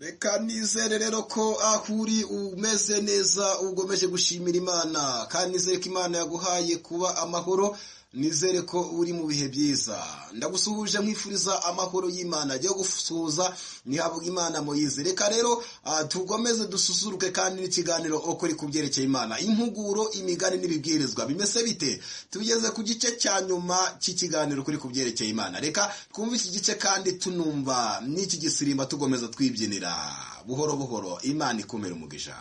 Reka nizere rero ko aho uri umeze neza ugomeje gushimira Imana kandi nizere ko Imana yaguhaye kuba amahoro. Nizere ko uri mu bihe byiza. Ndagusuhuje nkwifuriza amahoro y'Imana. Agiye gusuhuza ni Habugimana Moise. Reka rero tugomeze dususuruke kandi n'ikiganiro okori kubyerekeye Imana. Impuguro, imigani n'ibibwirizwa bimese bite? Tugeze ku gice cya nyuma cy'ikiganiro kuri kubyerekeye Imana. Reka twumve iki gice kandi tunumva n'iki gisirimba tugomeza twibyinira buhoro buhoro. Imana ikomere umugisha.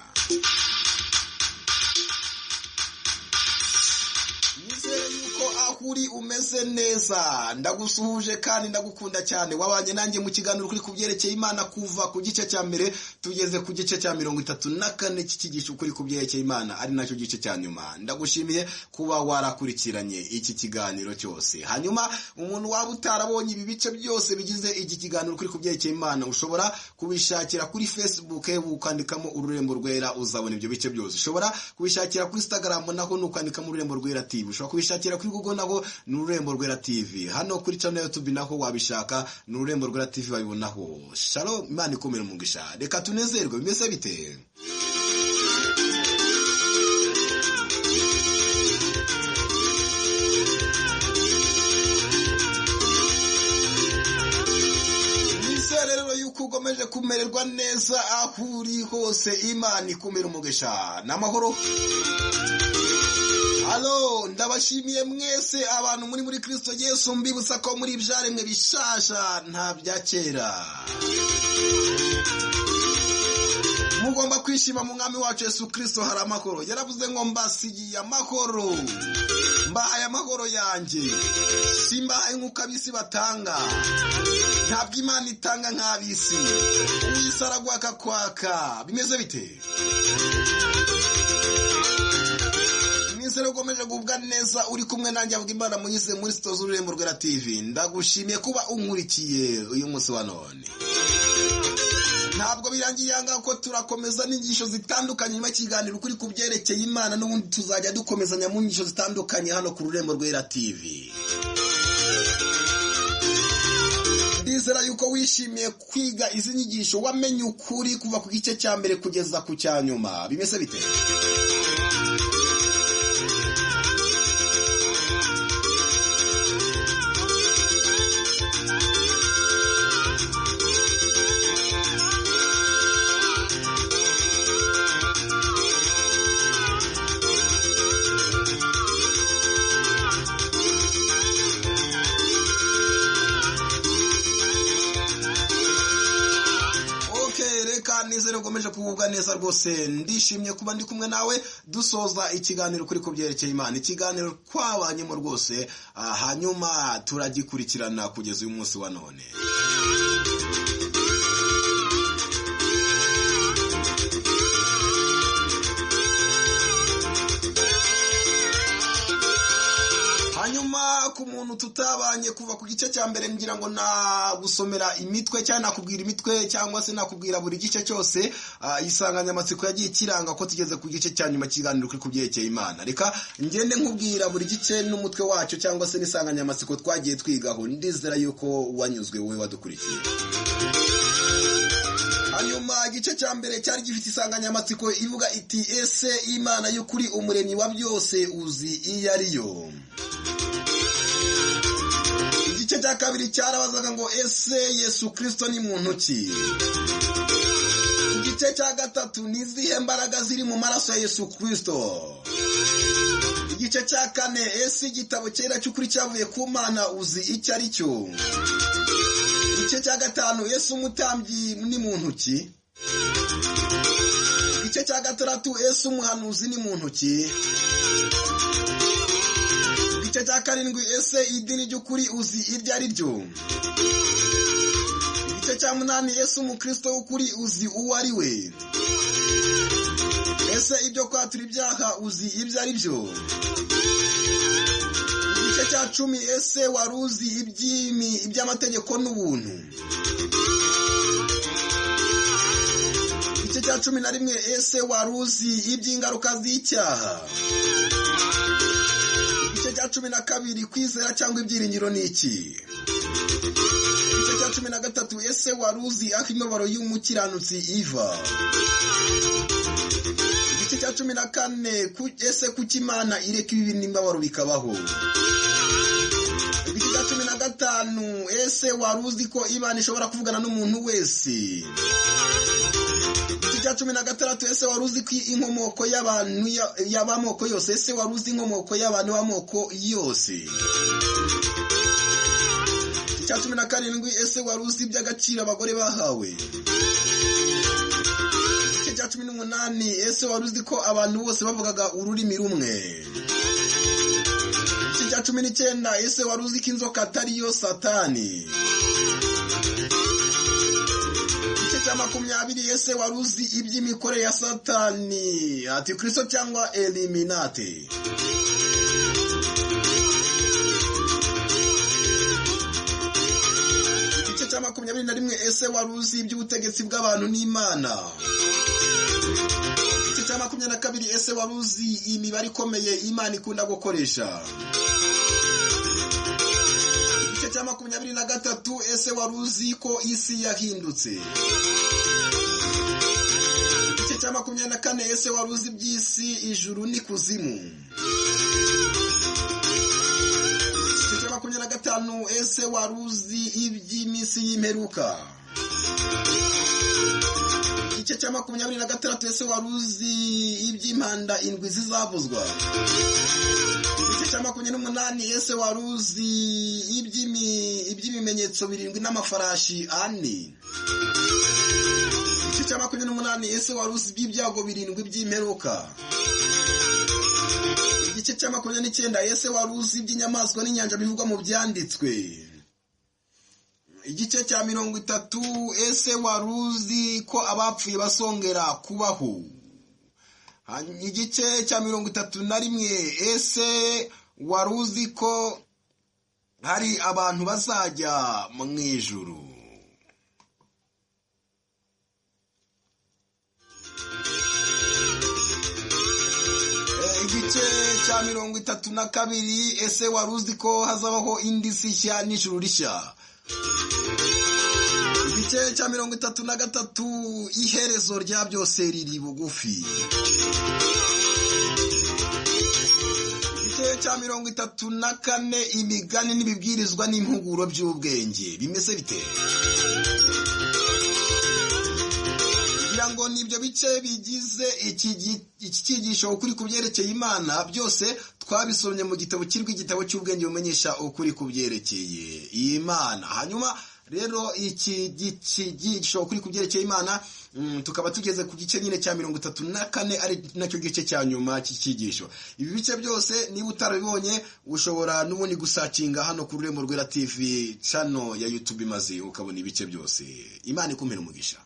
Uri umeze neza, ndagusuhuje kandi ndagukunda cyane. Wabanye nanjye mu kiganiro kuri kubyerekeye Imana kuva ku gice cya mbere tugeze ku gice cya 34 cy'ikigisho kuri kubyerekeye Imana, ari nacyo gice cya nyuma. Ndagushimiye kuba warakurikiranye iki kiganiro cyose. Hanyuma umuntu waba utarabonye ibi bice byose bigize iki kiganiro kuri kubyerekeye Imana, ushobora kubishakira kuri Facebook ukandikamo Ururembo Rwera, uzabona ibyo bice byose. Ushobora kubishakira kuri Instagram naho nukandikamo Ururembo Rwera TV. Ushobora kubishakira kuri Google naho ni Ururembo Rwera TV. Hano kuri channel ya YouTube naho wabishaka ni Ururembo Rwera TV babibonaho. Shalom, Imana ikomere umugisha. Reka tunezerwe, bimeze bite? Nizere yuko ugomeje kumererwa neza aho uri hose. Imana ikomere umugisha n'amahoro. Halo, ndabashimiye mwese abantu muri Kristo Yesu, mbibutsa ko muri ibyaremwe bishasha nta bya kera. Mugomba kwishima mu mwami wacu Yesu Kristo, hari amahoro. Yaravuze ngo mbasigiye amahoro, mbahaye amahoro yanjye, simbahaye nk'uko ab'isi batanga. Ntabwo Imana itanga nk'ab'isi, uyisaragwa akakwaka. Bimeze bite? Nizere ugomeje gubwa neza uri kumwe nanjye Habugimana Moise muri studio z'Ururembo Rwera TV. Ndagushimiye kuba unkurikiye uyu munsi wa none. Ntabwo birangiye yanga ko turakomeza n'inyigisho zitandukanye nyuma y'ikiganiro kuri kubyerekeye Imana, n'ubundi tuzajya dukomezanya mu nyigisho zitandukanye hano ku Ururembo Rwera TV. Ndizera yuko wishimiye kwiga izi nyigisho, wamenye ukuri kuva ku gice cya mbere kugeza ku cya nyuma. Bimeze bite? Nizere ugomeje kugubwa neza rwose. Ndishimye kuba ndi kumwe nawe dusoza ikiganiro kuri kubyerekeye Imana. Ikiganiro twabanyemo rwose, hanyuma turagikurikirana kugeza uyu munsi wa none. Hanyuma ku muntu tutabanye kuva ku gice cya mbere, ngira ngo nagusomera imitwe cyangwa nakubwira imitwe cyangwa se nakubwira buri gice cyose isanganyamatsiko yagiye kiranga ko tugeze ku gice cya nyuma kiganiro kuri kubyerekeye Imana. Reka ngende nkubwira buri gice n'umutwe wacyo cyangwa se n'isanganyamatsiko twagiye twigaho. Ndizera yuko wanyuzwe wowe wadukurikiye. Hanyuma igice cya mbere cyari gifite isanganyamatsiko ivuga iti ese Imana y'ukuri umuremyi wa byose uzi iyo ariyo? Igice cya kabiri cyarabazaga ngo ese Yesu Kristo ni muntu ki? Igice cya gatatu ni izihe mbaraga ziri mu maraso ya Yesu Kristo? Igice cya kane ese igitabo cyera cy'ukuri cyavuye ku Mana uzi icyo ari cyo? Igice cya gatanu Yesu umutambyi ni muntu ki? Igice cya gatandatu Yesu umuhanuzi ni muntu ki? Igice cya karindwi ese idini ry'ukuri uzi iryo ari ryo? Igice cya munani Yesu umukristo w'ukuri uzi uwo ari we? Ese ibyo kwatura ibyaha uzi ibyo ari byo? Igice cya 10 ese waruzi iby'amategeko n'ubuntu? Igice cya 11 ese waruzi iby'ingaruka z'icyaha? Igice cya 12 kwizera cyangwa ibyiringiro ni iki? Igice cya 13 ese waruzi aho imibabaro y'umukiranutsi iva. Igice cya 14 ese kuki Imana ireka ibi n'imbabaro bikabaho. Igice cya 15 ese waruzi ko Imana ishobora kuvugana n'umuntu wese. Igice cya 16 ese waruzi ko inkomoko y'abantu y'abamoko yose. Ese waruzi inkomoko y'abantu b'amoko yose. Cya 17 ese waruzi iby'agaciro abagore bahawe. Cya 18 ese waruzi ko abantu bose bavugaga ururimi rumwe. Cya 19 ese waruzi ko inzoka atari yo Satani. Cya 20 ese waruzi iby'imikorere ya Satani, Antikristo cyangwa Illuminati. Cya 21 ese waruzi iby'ubutegetsi bw'abantu n'Imana. Cya 22 ese waruzi imibare ikomeye Imana ikunda gukoresha. Cya 23 ese waruzi ko isi yahindutse. Cya 24 ese waruzi iby'isi, ijuru n'ikuzimu. Cya 25 ese waruzi iby'iminsi y'imperuka. Igice cya 26 ese waruzi iby'impanda indwi zizavuzwa. Igice cya 28 ese waruzi iby'ibimenyetso 7 n'amafarashi 4. Igice cya 28 ese waruzi iby'ibyago 7 by'imperuka. Igice cya 29 ese waruzi iby'inyamaswa n'inyanja bivugwa mu byanditswe. Igice cya 30 ese waruzi ko abapfuye basongera kubaho. Igice cya 31 ese waruzi ko hari abantu bazajya mu ijuru. Igice cya 32 ese waruzi ko hazabaho indi si nshya n'ijuru rishya. Igice cya 33 iherezo rya byose riri bugufi. Igice cya 34 imigani n'ibibwirizwa n'impuguro by'ubwenge bimeze bite? Kugira ngo nibyo bice bigize iki cyigisho ukuri kubyerekeye Imana byose twabisomye mu gitabo cy'igitabo cy'ubwenge bumenyesha ukuri kubyerekeye Imana. Hanyuma rero iki cyigisho ukuri kubyerekeye Imana tukaba tugeze ku gice nyine cya 34 ari nacyo gice cya nyuma cy'icyigisho. Ibi bice byose niba utarabibonye ushobora n'ubundi gusacinga hano ku Rurembo Rwera TV channel ya YouTube maze ukabona ibice byose. Imana ikumpera umugisha.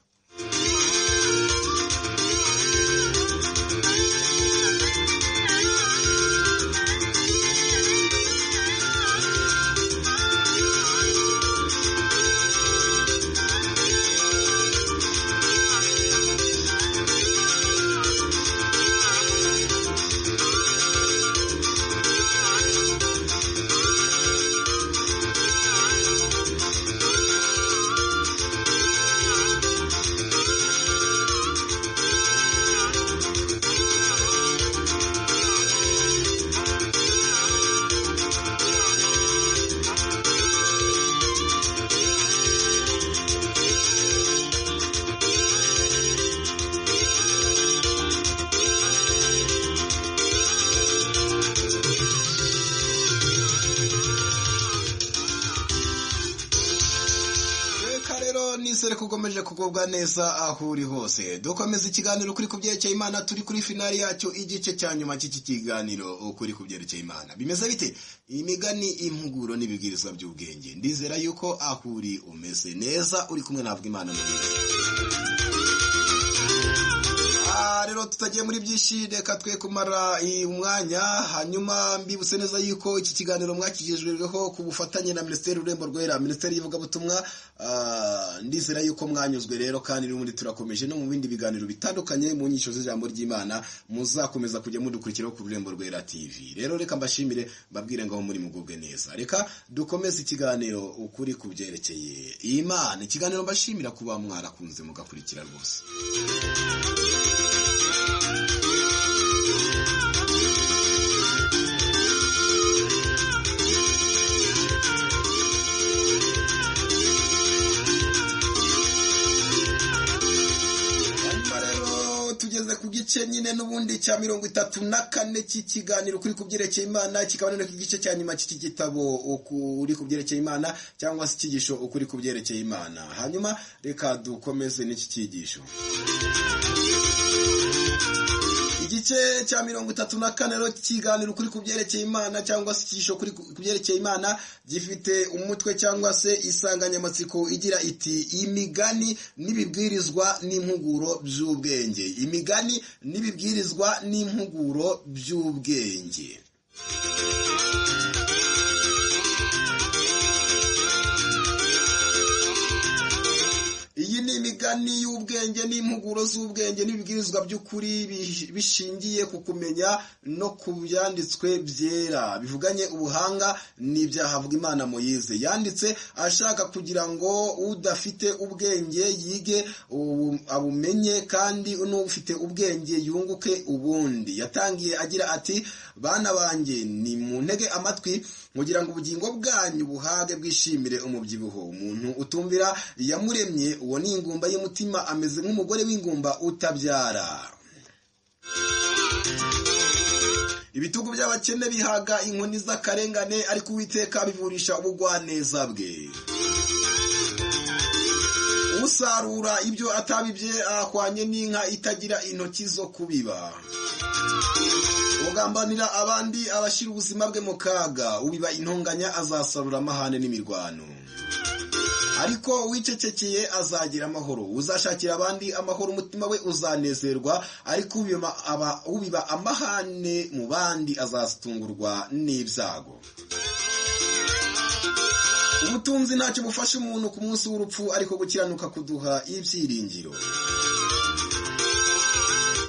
Nisere kugomeje kugubwa neza aho uri hose. Dukomeza ikiganiro kuri kubyerekeye Imana, turi kuri finali yacyo igice cya nyuma cy'iki kiganiro ukuri kubyerekeye Imana. Bimeze bite? Imigani, impuguro n'ibibwirizwa by'ubwenge. Ndizera yuko aho uri umeze neza, uri kumwe navuga Imana n'ubwenge. rero tutagiye muri byinshi reka twe kumara umwanya hanyuma mbibutse neza yuko iki kiganiro mwakigejejweho ku bufatanye na Minisiteri y'Ururembo Rwera, Minisiteri y'Ivugabutumwa. Ndizera yuko mwanyuzwe rero kandi n'ubundi turakomeje no mu bindi biganiro bitandukanye mu nyisho z'ijambo ry'Imana muzakomeza kujya mudukurikiraho ku Rurembo Rwera TV. Rero reka mbashimire mbabwire ngaho muri mugubwe neza. Reka dukomeze ikiganiro ukuri kubyerekeye Imana. Ikiganiro mbashimira kuba mwarakunze mugakurikira rwose. Tugeze ku gice nyine n'ubundi cya 34 cy'ikiganiro kuri kubyerekeye Imana, kikaba none ku gice cya nyuma cy'iki gitabo ukuri kubyerekeye Imana cyangwa se icyigisho ukuri kubyerekeye Imana. Hanyuma reka dukomeze n'iki cyigisho. Igice cya 34 rero cy'ikiganiro kuri kubyerekeye Imana cyangwa se icyigisho kuri kubyerekeye Imana gifite umutwe cyangwa se isanganyamatsiko igira iti imigani n'ibibwirizwa n'impuguro by'ubwenge. Imigani n'ibibwirizwa n'impuguro by'ubwenge. Iyi ni imigani y'ubwenge n'impuguro z'ubwenge n'ibibwirizwa by'ukuri bishingiye ku kumenya no ku byanditswe byera bivuganye ubuhanga n'ibyahavuga Imana Moyize yanditse ashaka kugira ngo udafite ubwenge yige abumenye kandi n'ufite ubwenge yunguke ubundi. Yatangiye agira ati bana banjye ni mu ntege amatwi kugira ngo ubugingo bwanyu buhage bwishimire umubyibuho. Umuntu utumvira yamuremye uwo ni ingumba y'umutima ameze nk'umugore w'ingumba utabyara. Ibitugu by'abakene bihaga inkoni z'akarengane ariko Uwiteka bivurisha ubugwaneza bwe. Usarura ibyo atabibye ahwanye n'inka itagira intoki zo kubiba. Ugambanira abandi abashira ubuzima bwe mu kaga, ubiba intonganya azasarura amahane n'imirwano. Ariko wicecekeye azagira amahoro. Uzashakira abandi amahoro umutima we uzanezerwa, ariko ubiba amahane mu bandi azatungurwa n'ibyago. Ubutunzi ntacyo bufasha umuntu ku munsi w'urupfu, ariko gukiranuka kuduha ibyiringiro.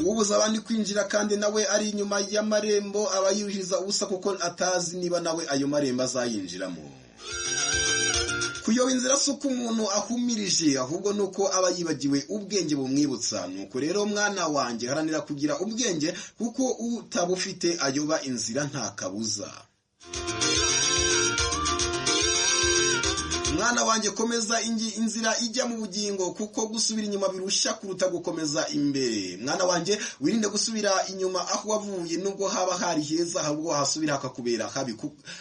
Ubuza abandi kwinjira kandi nawe ari inyuma y'amarembo aba yuhiza ubusa kuko atazi niba nawe ayo marembo azayinjiramo. Kuyoba inzira si uko umuntu ahumirije, ahubwo ni uko aba yibagiwe ubwenge bumwibutsa. Nuko rero mwana wanjye haranira kugira ubwenge, kuko utabufite ayoba inzira nta kabuza. Mwana wanjye komeza inzira ijya mu bugingo, kuko gusubira inyuma birusha kuruta gukomeza imbere. Mwana wanjye wirinde gusubira inyuma aho wavuye, nubwo haba hari heza ahubwo hasubira hakakubera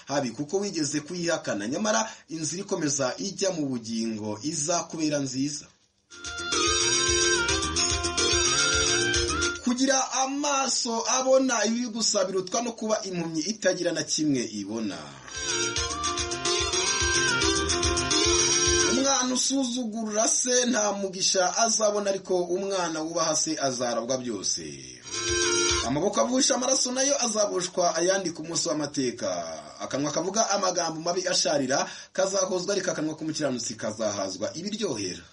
habi kuko wigeze kuyihakana. Nyamara inzira ikomeza ijya mu bugingo izakubera nziza. Kugira amaso abona ibi gusa birutwa no kuba impumyi itagira na kimwe ibona. Umwana usuzugurura se nta mugisha azabona, ariko umwana wubaha se azarabwa byose. Amaboko avusha amaraso nayo azabushwa ayandi ku munsi w'amateka. Akanwa kavuga amagambo mabi asharira kazahozwa, ariko akanwa k'umukiranutsi kazahazwa ibiryohera.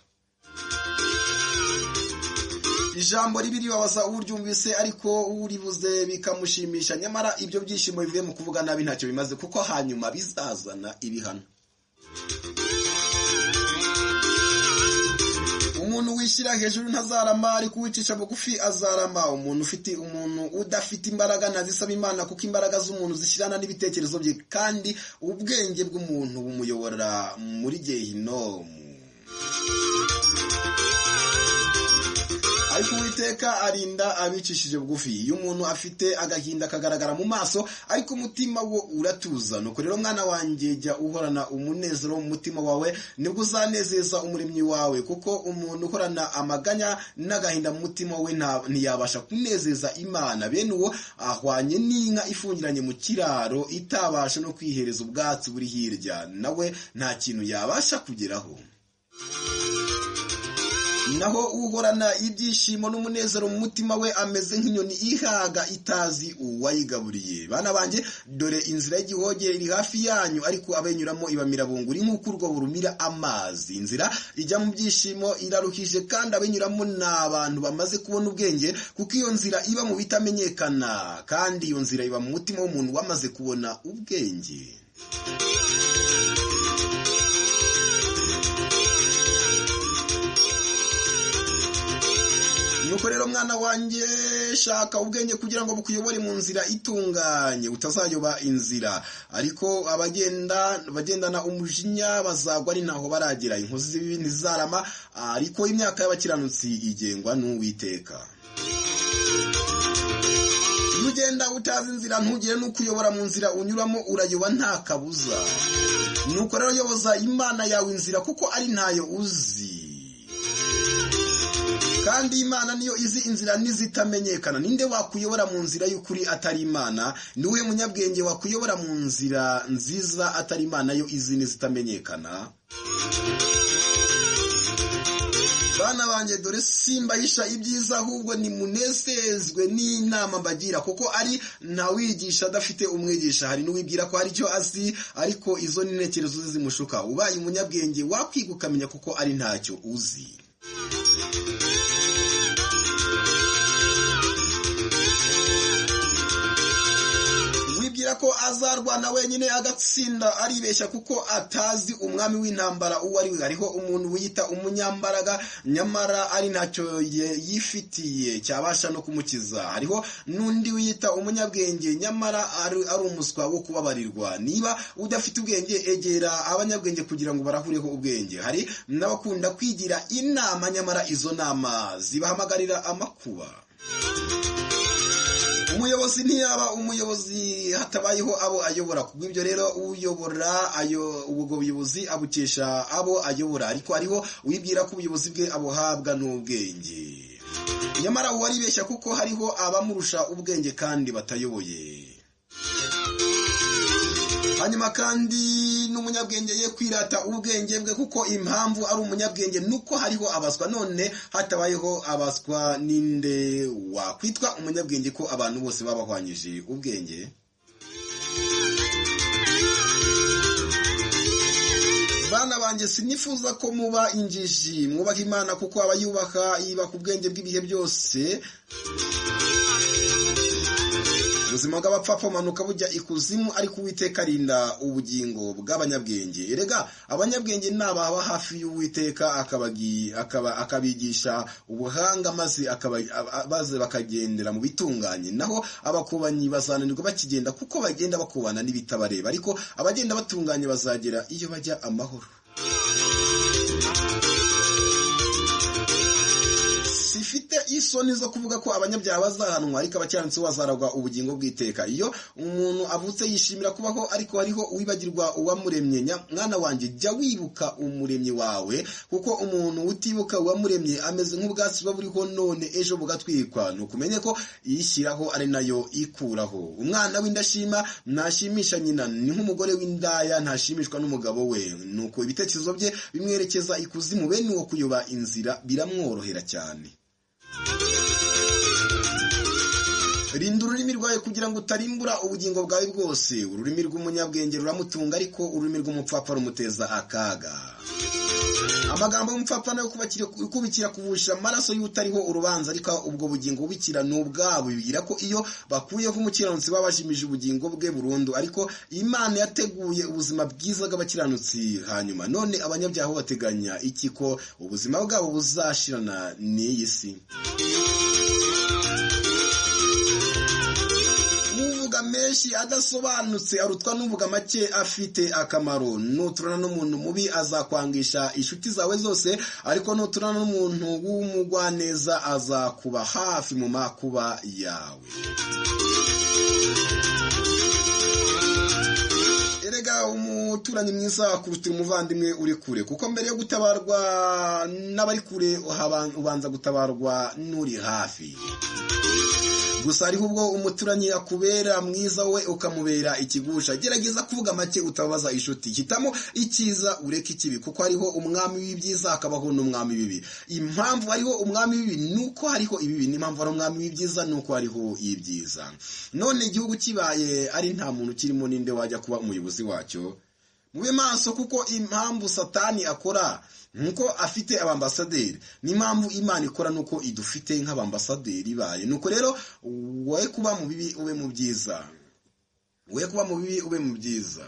Ijambo ribi ribabaza uryumvise, ariko uribuze bikamushimisha. Nyamara ibyo byishimo bivuye mu kuvuga nabi ntacyo bimaze, kuko hanyuma bizazana ibihano. Umuntu wishyira hejuru ntazarama, ariko uwicisha bugufi azarama. Umuntu udafite imbaraga ntazisaba Imana, kuko imbaraga z'umuntu zishyirana n'ibitekerezo bye, kandi ubwenge bw'umuntu bumuyobora muri Gehinomu. Ariko Uwiteka arinda abicishije bugufi. Iyo umuntu afite agahinda kagaragara mu maso, ariko umutima wo uratuza. Nuko rero mwana wanjye jya uhorana umunezero mu mutima wawe, nibwo uzanezeza umuremyi wawe. Kuko umuntu uhorana amaganya n'agahinda mu mutima we ntiyabasha kunezeza Imana. Bene uwo ahwanye n'inka ifungiranye mu kiraro, itabasha no kwihereza ubwatsi buri hirya, nawe nta kintu yabasha kugeraho. naho uhorana ibyishimo n'umunezero mu mutima we ameze nk'inyoni ihaga itazi uwayigaburiye. Bana banjye, dore inzira y'igihoge iri hafi yanyu, ariko abenyuramo ibamira bunguri nk'uko urwobo rumira amazi. Inzira ijya mu byishimo iraruhije, kandi abenyuramo ni abantu bamaze kubona ubwenge, kuko iyo nzira iba mu bitamenyekana, kandi iyo nzira iba mu mutima w'umuntu wamaze kubona ubwenge. Nuko rero mwana wanjye, shaka ubwenge kugira ngo bukuyobore mu nzira itunganye, utazayoba inzira. Ariko bagendana umujinya bazagwa ari ntaho baragera. Inkozi z'ibibi ntizarama, ariko imyaka y'abakiranutsi igengwa n'Uwiteka. Iyo ugenda utazi inzira, ntugire n'ukuyobora mu nzira unyuramo, urayoba nta kabuza. Nuko rero yoboza Imana yawe inzira, kuko ari ntayo uzi. Kandi Imana niyo izi inzira n'izitamenyekana. Ninde wakuyobora mu nzira y'ukuri atari Imana? Niwe munyabwenge wakuyobora mu nzira nziza atari Imana yo izi n'izitamenyekana? Bana banjye, dore simbahisha ibyiza, ahubwo nimunezezwe n'inama mbagira, kuko ari ntawigisha adafite umwigisha. Hari n'uwibwira ko hari icyo azi, ariko izo ni intekerezo ze zimushuka. Ubaye umunyabwenge wakwiga ukamenya, kuko ari ntacyo uzi. Ko azarwana wenyine agatsinda aribeshya, kuko atazi umwami w'intambara uwo ari we. Hariho umuntu wiyita umunyambaraga, nyamara ari ntacyo yifitiye cyabasha no kumukiza. Hariho n'undi wiyita umunyabwenge, nyamara ari umuswa wo kubabarirwa. Niba udafite ubwenge, egera abanyabwenge kugira ngo barahureho ubwenge. Hari n'abakunda kwigira inama, nyamara izo nama zibahamagarira amakuba. Umuyobozi ntiyaba umuyobozi hatabayeho abo ayobora. Kubw'ibyo rero uyobora ubwo buyobozi abukesha abo ayobora. Ariko hariho wibwira ko ubuyobozi bwe abuhabwa n'ubwenge, nyamara uwaribeshya, kuko hariho abamurusha ubwenge kandi batayoboye. Hanyuma kandi n'umunyabwenge ye kwirata ubwenge bwe, kuko impamvu ari umunyabwenge nuko hariho abaswa. None hatabayeho abaswa, ninde wakwitwa umunyabwenge ko abantu bose babahwanyije ubwenge? Bana banjye, sinifuza ko muba injiji. Mwubaha Imana, kuko abayubaha yubaka ubwenge bw'ibihe byose. Ubuzima bw'abapfapfa bumanuka bujya ikuzimu, ariko Uwiteka arinda ubugingo bw'abanyabwenge. Erega abanyabwenge ni ababa hafi y'Uwiteka, akabigisha ubuhanga, maze bakagendera mu bitunganye. Naho abakubanyi bazananirwa bakigenda, kuko bagenda bakubana n'ibitabareba. Ariko abagenda batunganye bazagera iyo bajya amahoro. Sifite isoni zo kuvuga ko abanyabyaha bazahanwa, ariko abakiranutsi bazaragwa ubugingo bw'iteka. Iyo umuntu avutse yishimira kubaho, ariko hariho uwibagirwa uwamuremye. Mwana wanjye, jya wibuka umuremyi wawe, kuko umuntu utibuka uwamuremye ameze nk'ubwatsi buba buriho none ejo bugatwikwa. Nukumenye ko iyishyiraho ari nayo ikuraho. Umwana w'indashima ntashimisha nyina, ni nk'umugore w'indaya ntashimishwa n'umugabo we. Nuko ibitekerezo bye bimwerekeza ikuzimu, bene uwo kuyoba inzira biramworohera cyane. Rinda ururimi rwawe kugira ngo utarimbura ubugingo bwawe bwose. Ururimi rw'umunyabwenge ruramutunga, ariko ururimi rw'umupfapfa rumuteza akaga. Amagambo y'umupfapfa nayo kubikira kuvusha amaraso y'utariho urubanza, ariko ubwo bugingo bubikira n'ubwabo. Bibwira ko iyo bakuyeho umukiranutsi babashimije ubugingo bwe burundu, ariko Imana yateguye ubuzima bwiza bw'abakiranutsi. Hanyuma none abanyabyaha bateganya iki? Ko ubuzima bwabo buzashirana n'iyi si. Uvuga menshi adasobanutse arutwa n'uvuga make afite akamaro. Nuturana n'umuntu mubi azakwangisha inshuti zawe zose, ariko nuturana n'umuntu w'umugwaneza azakuba hafi mu makuba yawe. Erega gira umuturanyi mwiza kuruta umuvandimwe uri kure, kuko mbere yo gutabarwa n'abari kure ubanza gutabarwa n'uri hafi. Gusa hariho ubwo umuturanyi akubera mwiza we ukamubera ikigusha. Gerageza kuvuga make utabaza inshuti. Hitamo icyiza ureke ikibi, kuko hariho umwami w'ibyiza hakabaho n'umwami w'ibibi. Impamvu hariho umwami w'ibibi nuko hariho ibibi, n'impamvu hari umwami w'ibyiza nuko hariho ibyiza. None igihugu kibaye ari nta muntu kirimo, ninde wajya kuba umuyobozi wacyo? Mube maso, kuko impamvu Satani akora nuko afite abambasaderi, n'impamvu Imana ikora nuko idufite nk'abambasaderi bayo. Nuko rero wowe kuba mu bibi ube mu byiza, wowe kuba mu bibi ube mu byiza,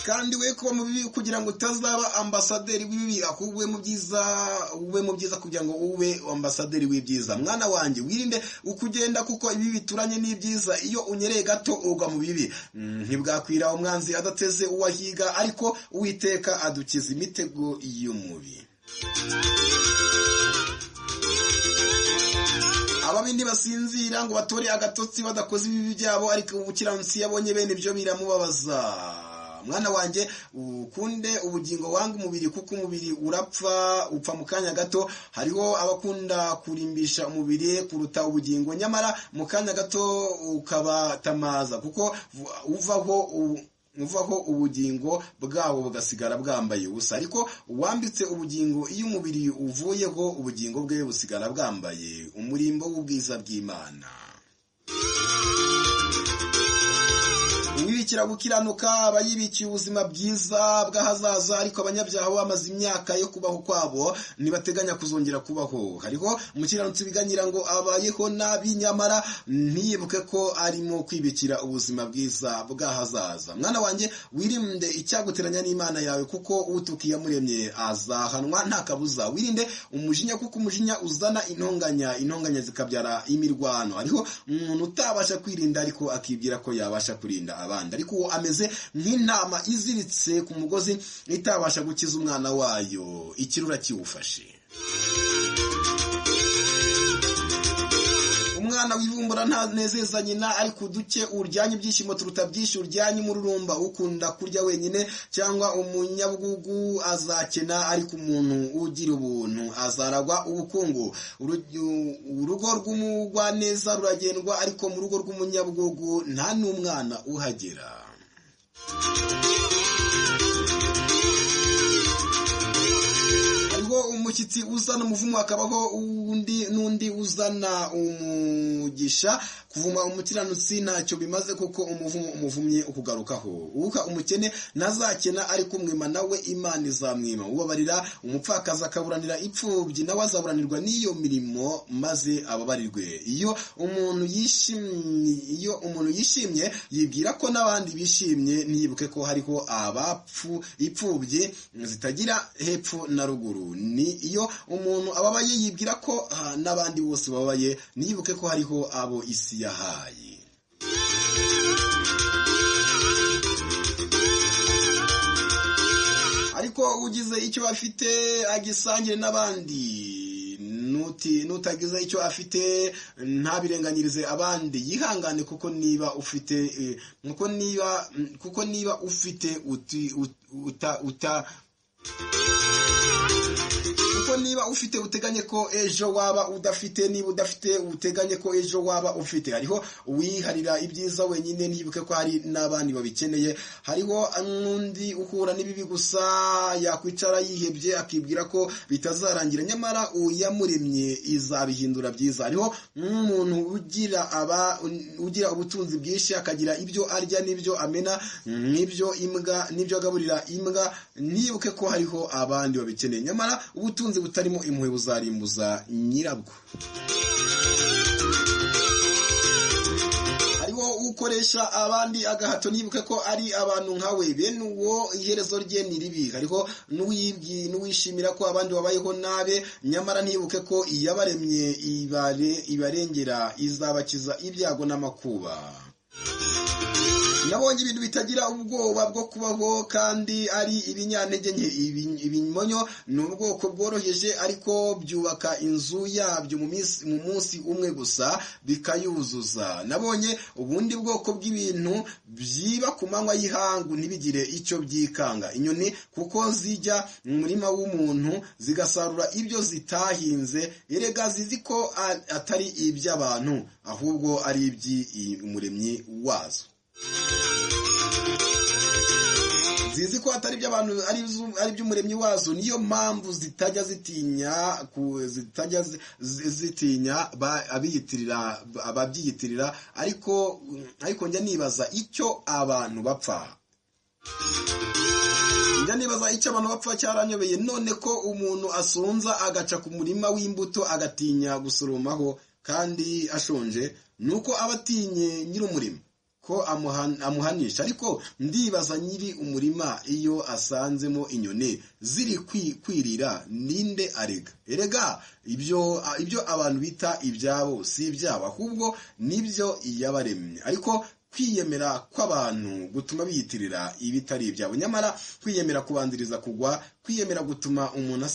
kandi we kuba mu bibi kugira ngo utazaba ambasaderi w'ibibi, ahubwo ube mu byiza kugira ngo ube ambasaderi w'ibyiza. Mwana wanjye, wirinde ukugenda, kuko ibi bituranye n'ibyiza. Iyo unyereye gato ugwa mu bibi. Ntibwakwira umwanzi adateze uwahiga, ariko Uwiteka adukiza imitego y'umubi. Ababi ntibasinzira ngo batore agatotsi badakoze ibibi byabo, ariko umukiranutsi yabonye bene ibyo biramubabaza. Mwana wanjye, ukunde ubugingo wanga umubiri, kuko umubiri upfa mu kanya gato. Hariho abakunda kurimbisha umubiri kuruta ubugingo, nyamara mu kanya gato ukabatamaza, kuko uvaho ubugingo bwabo bugasigara bwambaye ubusa. Ariko uwambitse ubugingo, iyo umubiri uvuyeho, ubugingo bwe busigara bwambaye umurimbo w'ubwiza bw'Imana. Uwibikira gukiranuka aba yibikiye ubuzima bwiza bw'ahazaza, ariko abanyabyaha bamaze imyaka yo kubaho kwabo ntibateganya kuzongera kubaho. Hariho umukiranutsi biganyira ngo abayeho nabi, nyamara ntiyibuke ko arimo kwibikira ubuzima bwiza bw'ahazaza. Mwana wanjye, wirinde icyaguteranya n'Imana yawe, kuko utukiye yamuremye azahanwa nta kabuza. Wirinde umujinya, kuko umujinya uzana intonganya zikabyara imirwano. Hariho umuntu utabasha kwirinda, ariko akibwira ko yabasha kurinda abandi, ariko uwo ameze nk'intama iziritse ku mugozi itabasha gukiza umwana wayo, ikirura kiwufashe. Umwana wivumbura ntanezeza nyina, ariko uduke uryanye ibyishimo turuta byinshi uryanye umururumba. Ukunda kurya wenyine cyangwa umunyabugugu azakena, ariko umuntu ugira ubuntu azaragwa ubukungu. Urugo rw'umugwaneza ruragendwa, ariko mu rugo rw'umunyabugugu nta n'umwana uhagera. Umushyitsi uzana umuvumo, hakabaho n'undi uzana umugisha. Kuvuma umukiranutsi ntacyo bimaze, kuko umuvumye ukugarukaho. Uwuha umukene ntazakena, ariko umwima nawe Imana izamwima. Ubabarira umupfakazi akaburanira imfubyi, nawe azaburanirwa n'iyo mirimo, maze ababarirwe. Iyo umuntu yishimye yibwira ko n'abandi bishimye, ntiyibuke ko hariho imfubyi zitagira hepfo na ruguru. Ni iyo umuntu ababaye yibwira ko n'abandi bose babaye, ntiyibuke ko hariho abo isi yahaye. Ariko ugize icyo afite agisangire n'abandi, nutagize icyo afite ntabirenganyirize abandi. Yihangane, kuko niba ufite niba ufite uteganye ko ejo waba udafite, niba udafite uteganye ko ejo waba ufite. Hariho uwiharira ibyiza wenyine, ntiyibuke ko hari n'abandi babikeneye. Hariho n'undi uhura n'ibibi gusa, yakwicara yihebye akibwira ko bitazarangira, nyamara uyamuremye izabihindura byiza. Hariho n'umuntu ugira ubutunzi bwinshi, akagira ibyo arya n'ibyo amena, n'ibyo agaburira imbwa, ntiyibuke ko hariho abandi babikeneye, nyamara ubutunzi butarimo impuhwe buzarimbuza nyirabwo. Hariho ukoresha abandi agahato, ntiyibuke ko ari abantu nkawe, bene uwo iherezo rye ni ribi. Hariho n'uwishimira ko abandi babayeho nabe, nyamara ntiyibuke ko iyabaremye ibarengera, izabakiza ibyago n'amakuba. nabonye ibintu bitagira ubwoba bwo kubaho kandi ari ibinyantege nke. Ibimonyo ni ubwoko bworoheje ariko byubaka inzu yabyo mu munsi umwe gusa bikayuzuza. Nabonye ubundi bwoko bw'ibintu byiba ku manywa y'ihangu ntibigire icyo byikanga. Inyoni kuko zijya mu murima w'umuntu zigasarura ibyo zitahinze, erega zizi ko atari iby'abantu ahubwo ari iby'umuremyi wazo. Zizi ko atari iby'abantu ari iby'umuremyi wazo, niyo mpamvu zitajya zitinya ababyiyitirira. Ariko njya nibaza icyo abantu bapfa. Cyaranyobeye. None ko umuntu asonza agaca ku murima w'imbuto agatinya gusoromaho kandi ashonje, nuko aba atinye nyir'umurima ko amuhanisha. Ariko ndibaza nyiri umurima iyo asanzemo inyoni ziri kwirira, ninde arega? Erega ibyo abantu bita ibyabo si ibyabo ahubwo nibyo iyabaremye. Ariko kwiyemera kw'abantu gutuma biyitirira ibitari ibyabo. Nyamara kwiyemera kubanziriza kugwa, kwiyemera gutuma umuntu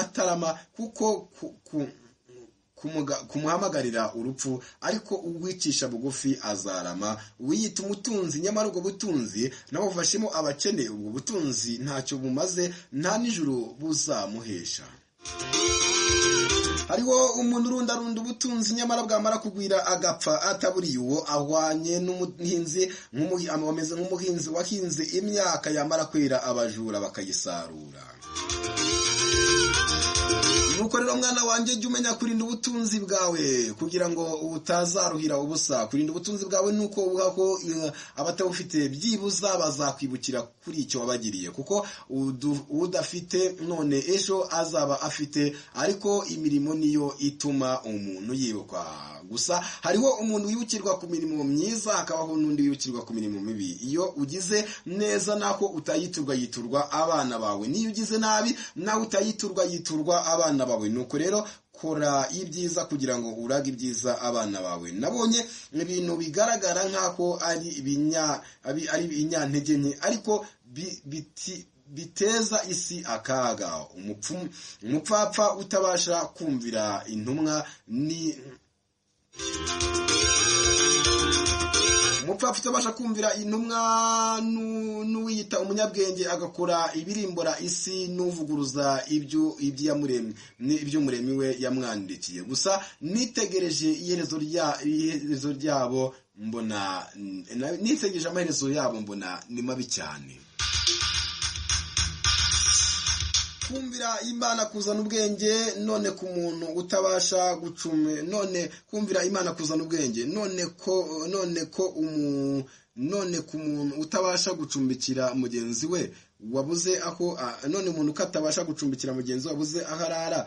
atarama kuko kumuhamagarira urupfu. Ariko uwicisha bugufi azarama. Wiyita umutunzi, nyamara ubwo butunzi nabufashemo abakene. Ubwo butunzi ntacyo bumaze, nta n'ijuru buzamuhesha. Hariho umuntu urundarunda ubutunzi, nyamara bwamara kugwira agapfa ataburiye uwo ahwanye n'umuhinzi. Ameze nk'umuhinzi wahinze imyaka yamara kwera abajura bakayisarura. Nuko rero mwana wanjye, jya umenya kurinda ubutunzi bwawe kugira ngo utazaruhira ubusa. Kurinda ubutunzi bwawe nuko uhaho abatabufite byibuza bazakwibukira kuri icyo wabagiriye, kuko udafite none ejo azaba afite. Ariko imirimo niyo ituma umuntu yibukwa. Gusa hariho umuntu wibukirwa ku mirimo myiza, hakabaho n'undi wibukirwa ku mirimo mibi. Iyo ugize neza naho utayiturwa yiturwa abana bawe, niyo ugize nabi nawe utayiturwa yiturwa abana bawe. Nuko rero kora ibyiza kugira ngo urage ibyiza abana bawe. Nabonye ibintu bigaragara nk'ako ari ibinyantege nke, ariko biteza isi akaga. Umupfapfa utabasha kumvira intumwa n'uwiyita umunyabwenge agakora ibirimbura isi n'uvuguruza iby'umuremyi we yamwandikiye. Gusa nitegereje iherezo ryabo mbona ni mabi cyane. Kumvira Imana kuzana ubwenge, none ku muntu utabasha kumvira Imana kuzana ubwenge, none ku muntu utabasha gucumbikira mugenzi we wabuze aho, none umuntu ukatabasha gucumbikira mugenzi we wabuze aho arara.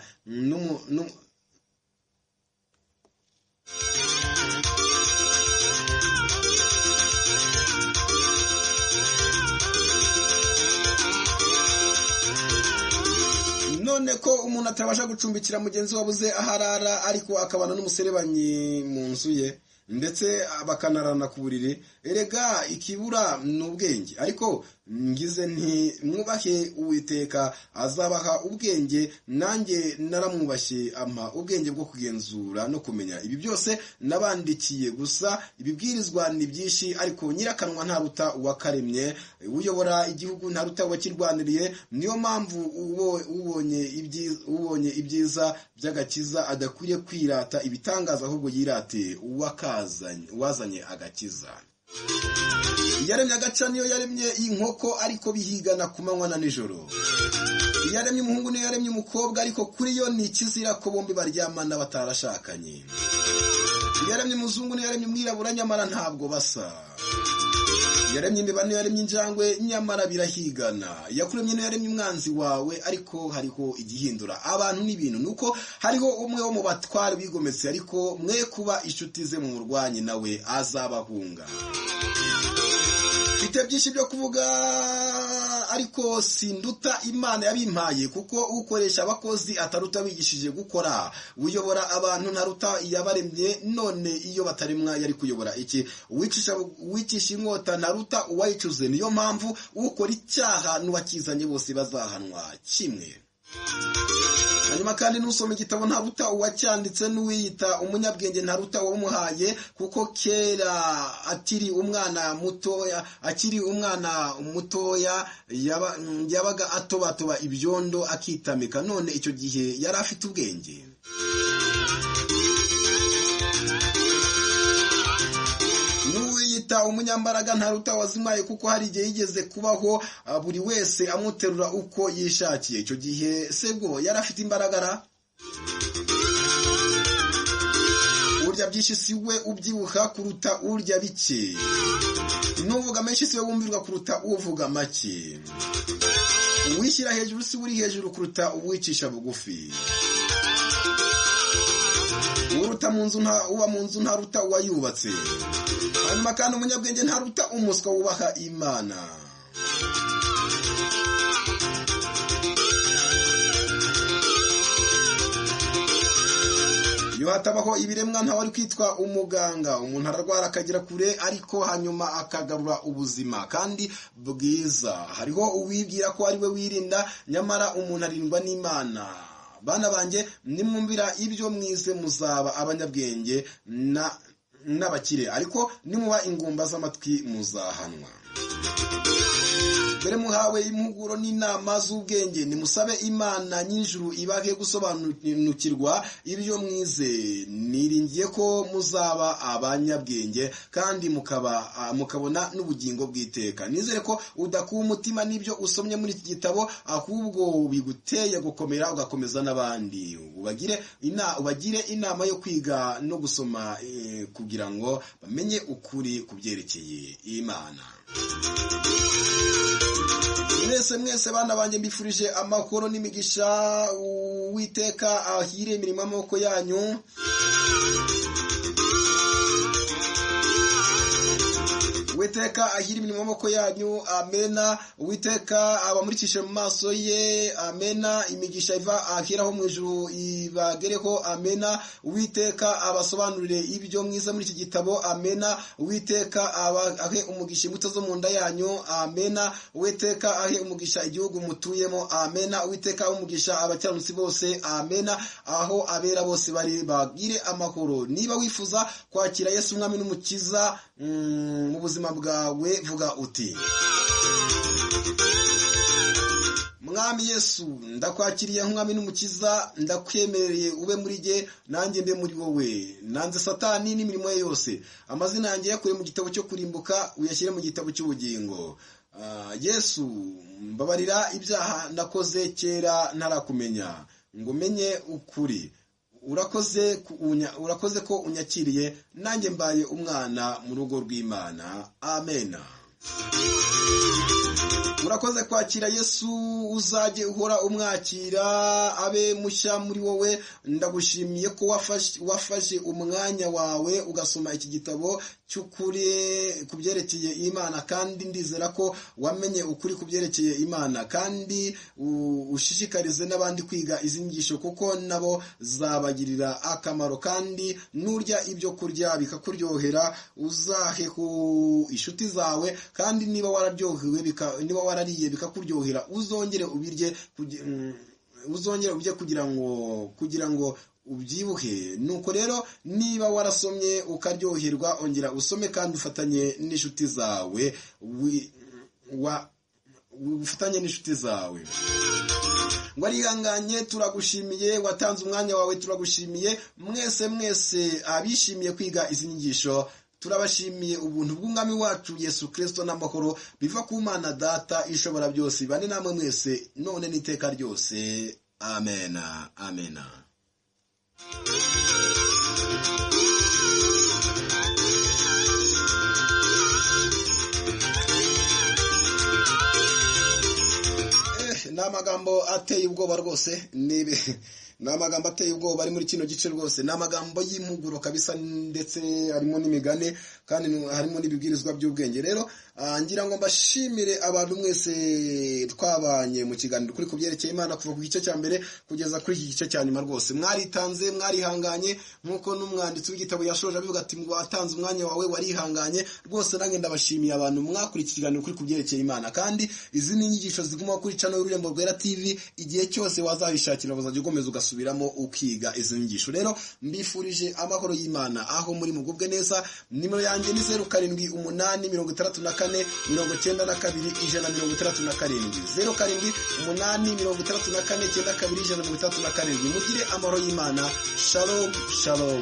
None ko umuntu atabasha gucumbikira mugenzi wabuze aho arara, ariko akabana n'umuserebanyi mu nzu ye, ndetse bakanarana ku buriri. Erega ikibura ni ubwenge. Ariko ngize nti mwubahe Uwiteka azabaha ubwenge, nanjye naramwubashye ampa ubwenge bwo kugenzura no kumenya. Ibi byose nabandikiye. Gusa ibibwirizwa ni byinshi, ariko nyirakanwa ntaruta uwakaremye. Uyobora igihugu ntaruta uwakirwaniriye. Niyo mpamvu ubonye ibyiza by'agakiza adakwiye kwirata ibitangaza, ahubwo yirate uwazanye agakiza. Yaremye agaca niyo yaremye inkoko, ariko bihigana ku manywa na nijoro. Yaremye umuhungu niyo yaremye umukobwa, ariko kuri yo ni ikizira ko bombi baryamana batarashakanye. Yaremye umuzungu niyo yaremye umwirabura, nyamara ntabwo basa. Yaremye imbeba niyo yaremye injangwe, nyamara birahigana. Yakuremye niyo yaremye umwanzi wawe, ariko hariho igihindura abantu n'ibintu. Nuko hariho umwe wo mu batware bigometse, ariko mwe kuba inshuti ze mu murwanyi nawe azabahunga. mfite byinshi byo kuvuga ariko sinduta Imana yabimpaye, kuko ukoresha abakozi ataruta bigishije gukora. Uyobora abantu ntaruta yabaremye, none iyo bataremwa yari kuyobora iki? Wicisha inkota ntaruta uwayicuze. Niyo mpamvu ukora icyaha n'uwakizanye bose bazahanwa kimwe. Hanyuma kandi nusoma igitabo ntaruta uwacyanditse, n'uwiyita umunyabwenge ntaruta uwamuhaye, kuko kera akiri umwana mutoya yabaga atobatoba ibyondo akitamika, none icyo gihe yari afite ubwenge. N'uwiyita umunyambaraga ntaruta wazimaye, kuko hari igihe yigeze kubaho buri wese amuterura uko yishakiye. Icyo gihe sebwo yari afite imbaraga. Urya byinshi si we ubyibuha kuruta urya bike, n'uvuga menshi si we wumvirwa kuruta uvuga make. Uwishyira hejuru si uri hejuru kuruta uwicisha bugufi. Uba mu nzu ntaruta uwayubatse. Hanyuma kandi umunyabwenge ntaruta umuswa wubaha Imana. Iyo hatabaho ibiremwa ntawari kwitwa umuganga. Umuntu ararwara akagera kure, ariko hanyuma akagarura ubuzima kandi bwiza. Hariho uwibwira ko ari we wirinda, nyamara umuntu arindwa n'Imana. Bana banjye, nimwumvira ibyo mwize muzaba abanyabwenge n'abakire, ariko nimuba ingumba z'amatwi muzahanwa. Dore muhawe impuguro n'inama z'ubwenge, nimusabe Imana ny'ijuru ibahe gusobanukirwa ibyo mwize. Niringiye ko muzaba abanyabwenge kandi mukabona n'ubugingo bw'iteka. Nizere ko udakuba umutima n'ibyo usomye muri iki gitabo, ahubwo biguteye gukomera ugakomeza n'abandi. Ubagire inama yo kwiga no gusoma kugira ngo bamenye ukuri ku byerekeye Imana. Mwese bana banjye mbifurije amahoro n'imigisha. Uwiteka ahire imirimo y'amaboko yanyu. Uwiteka ahira imirimo y'amaboko yanyu. Amena. Uwiteka abamurikishe mu maso ye. Amena. Imigisha iva ahiraho mu ijuru ibagereho. Amena. Uwiteka abasobanurire ibyo mwiza muri iki gitabo. Amena. Uwiteka ahe umugisha imbuto zo mu nda yanyu. Amena. Uwiteka ahe umugisha igihugu mutuyemo. Amena. Uwiteka ahe umugisha abakiranutsi bose. Amena. Aho abera bose bari bagire amahoro. Niba wifuza kwakira Yesu umwami n'umukiza mu buzima bwawe, vuga uti: Mwami Yesu, ndakwakiriye nk'umwami n'umukiza, ndakwemereye ube muri jye nanjye mbe muri wowe. Nanze Satani n'imirimo ye yose. Amazina yanjye yakuye mu gitabo cyo kurimbuka, uyashyire mu gitabo cy'ubugingo. Yesu, mbabarira ibyaha nakoze kera ntarakumenya, ngo menye ukuri. Urakoze ko unyakiriye, nanjye mbaye umwana mu rugo rw'Imana. Amena. Urakoze kwakira Yesu, uzajye uhora umwakira abe mushya muri wowe. Ndagushimiye ko wafashe umwanya wawe ugasoma iki gitabo cy'ukuri ku byerekeye Imana, kandi ndizera ko wamenye ukuri ku byerekeye Imana, kandi ushishikarize n'abandi kwiga izi nyigisho, kuko nabo zabagirira akamaro. Kandi nurya ibyo kurya bikakuryohera, uzaheho inshuti zawe, kandi niba warariye bikakuryohera, uzongere ubirye kugira ngo ubyibuhe. Nuko rero niba warasomye ukaryoherwa, ongera usome kandi ufatanye n'inshuti zawe. Ngo arihanganye, turagushimiye. Watanze umwanya wawe, turagushimiye. Mwese abishimiye kwiga izi nyigisho, turabashimiye. Ubuntu bw'umwami wacu Yesu Kristo n'amahoro biva ku Mana Data ishobora byose bane namwe mwese none n'iteka ryose. Amena. Amena. Ni amagambo ateye ubwoba rwose. Ni amagambo ateye ubwoba ari muri kino gice rwose. Ni amagambo y'impuguro kabisa, ndetse harimo n'imigani, kandi harimo n'ibibwirizwa by'ubwenge. Rero ngira ngo mbashimire abantu mwese twabanye mu kiganiro kuri kubyerekeye Imana kuva ku gice cya mbere kugeza kuri iki gice cya nyuma rwose. Mwaritanze, mwarihanganye nkuko n'umwanditsi w'igitabo yashoje abivuga ati ngo watanze umwanya wawe warihanganye rwose. Nange ndabashimiye abantu mwakuri iki kiganiro kuri kubyerekeye Imana, kandi izi ni inyigisho ziguma kuri channel y'Ururembo Rwera TV. Igihe cyose wazabishakira bazajya ugomeza ugasubiramo ukiga izo nyigisho. Rero mbifurije amahoro y'Imana aho muri mugubwe neza. Nimero yanjye ni 0788 64 92 167 0788 64 92 mugire amahoro y'Imana. Shalom shalom.